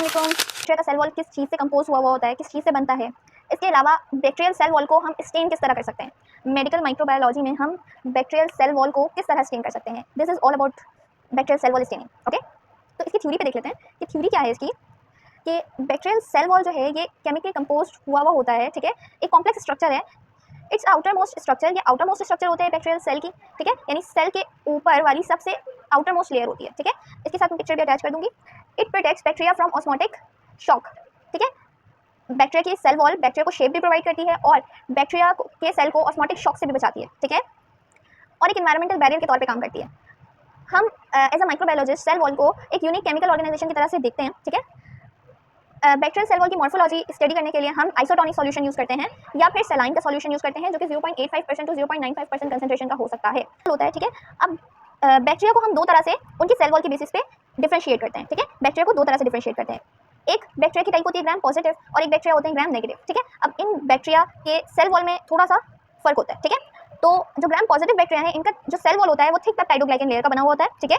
अस्सलाम। बैक्टीरिया का cell wall किस चीज़ से कंपोज हुआ होता है, किस चीज़ से बनता है। इसके अलावा बैक्टीरियल सेल वॉल को हम स्टेन किस तरह कर सकते हैं। मेडिकल माइक्रोबायोलॉजी में हम बैक्टीरियल सेल वॉल को किस तरह स्टेन कर सकते हैं। This is all about bacterial cell wall staining. Okay, तो इसकी थ्योरी पे देख लेते हैं कि थ्योरी क्या है इसकी। कि बैक्टीरियल सेल वॉल जो है ये केमिकली कंपोज हुआ होता है, ठीक है। एक कॉम्प्लेक्स स्ट्रक्चर है। इट्स आउटर मोस्ट स्ट्रक्चर, ये आउटर मोस्ट स्ट्रक्चर होते हैं बैक्टीरियल सेल की, ठीक है। यानी सेल के ऊपर वाली सबसे आउटर मोस्ट लेयर होती है, ठीक है। इसके साथ मैं पिक्चर भी अटैच कर दूंगी। It protects bacteria from osmotic shock, ठीक है। बैक्टीरिया की सेल वॉल बैक्टीरिया को शेप भी प्रोवाइड करती है और बैक्टीरिया के सेल को ऑस्मोटिक शॉक से भी बचाती है, ठीक है। और एक एनवायरमेंटल बैरियर के तौर पे काम करती है। हम as a microbiologist cell wall को एक यूनिक केमिकल ऑर्गेनाइजेशन की तरह से देखते हैं, ठीक है। बैक्टीरियल सेल वॉल की मॉर्फोलॉजी स्टडी करने के लिए हम आइसोटोनिक सॉल्यूशन यूज़ करते हैं या फिर सेलाइन का सॉल्यूशन यूज़ करते हैं, जो कि 0.85% टू 0.95% कंसंट्रेशन का हो सकता है होता है, ठीक है। अब बैक्टीरिया को हम दो तरह से उनकी सेल वॉल के बेसिस पे डिफरेंशिएट करते हैं, ठीक है। बैक्टीरिया को दो तरह से डिफरेंशिएट करते हैं। एक बैक्टीरिया की टाइप होती है ग्राम पॉजिटिव और एक बैक्टीरिया होते हैं ग्राम नेगेटिव, ठीक है। अब इन बैक्टीरिया के सेल वॉल में थोड़ा सा फर्क होता है, ठीक है। तो जो ग्राम पॉजिटिव बैक्टीरिया है इनका जो सेल वॉल होता है वो थिक पेप्टाइडोग्लाइकन लेयर का बना हुआ होता है, ठीक है।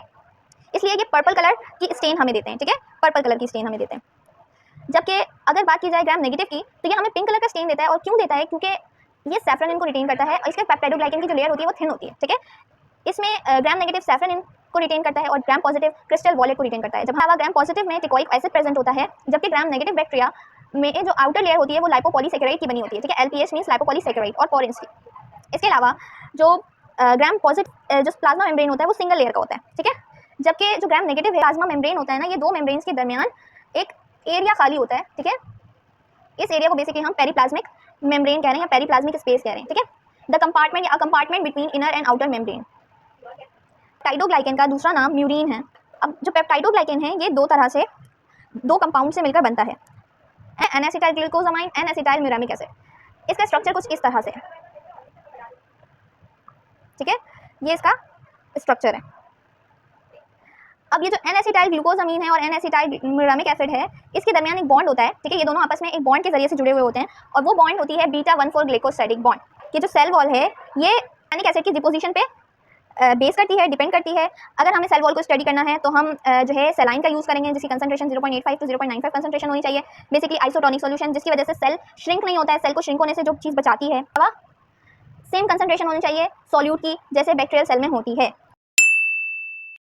इसलिए ये पर्पल कलर की स्टेन हमें देते हैं, ठीक है। पर्पल कलर की स्टेन हमें देते हैं। जबकि अगर बात की जाए ग्राम नेगेटिव की तो ये हमें पिंक कलर का स्टेन देता है। और क्यों देता है? क्योंकि ये सैफ्रन को रिटेन करता है और इसके पेप्टाइडोग्लाइकन की जो लेयर होती है वो थिन होती है, ठीक है। इसमें ग्राम नेगेटिव सैफ्रन को रिटेन करता है और ग्राम पॉजिटिव क्रिस्टल वॉलेट को रिटेन करता है। जब हमारा ग्राम पॉजिटिव में टिकोइक एसिड प्रेजेंट होता है, जबकि ग्राम नेगेटिव बैक्टीरिया में जो आउटर लेयर होती है वो लाइपोपॉलीसेकेराइड की बनी होती है, ठीक है। एलपीएस मींस लाइपोपॉलीसेकेराइड और पोरेंस की। इसके अलावा जो ग्राम पॉजिटिव जो प्लाज्मा मेम्ब्रेन होता है वो सिंगल लेयर का होता है, ठीक है। जबकि जो ग्राम नेगेटिव है प्लाज्मा मेम्ब्रेन होता है ना, ये दो मेम्ब्रेन्स के दरमियान एक एरिया खाली होता है, ठीक है। इस एरिया को बेसिकली हम पेरीप्लाज्मिक मेम्ब्रेन कह रहे हैं या पेरीप्लाज्मिक स्पेस कह रहे हैं, ठीक है। द कंपार्टमेंट या compartment between inner and outer membrane. Peptidoglycan का दूसरा नाम म्यूरिन है। अब जो पेप्टाइडोग्लाइकन है ये दो तरह से दो कंपाउंड से मिलकर बनता है, N acetyl glucosamine, N acetyl muramic acid. इसका स्ट्रक्चर कुछ इस तरह से है, ठीक है। ये इसका स्ट्रक्चर है। अब ये जो एन एसिटाइल ग्लूकोजामीन है और एन एसिटाइल म्यूरामिक एसिड है, इसके दरमियान एक बॉन्ड होता है, ठीक है। ये दोनों आपस में एक बॉन्ड के जरिए से जुड़े हुए होते हैं और वो बॉन्ड होती है बीटा-1,4 ग्लाइकोसाइडिक बॉन्ड। ये जो सेल वॉल है ये एनिक एसिड की डिपोजिशन पे बेस करती है, डिपेंड करती है। अगर हमें सेल वॉल को स्टडी करना है तो हम जो है सेलाइन का यूज़ करेंगे, जिसकी कंसंट्रेशन 0.85 टू 0.95 कंसंट्रेशन होनी चाहिए। बेसिकली आइसोटोनिक सॉल्यूशन, जिसकी वजह से सेल श्रिंक नहीं होता है, सेल को श्रिंक होने से जो चीज़ बचाती है। सेम कंसंट्रेशन होनी चाहिए सॉल्यूट की, जैसे बैक्टीरियल सेल में होती है।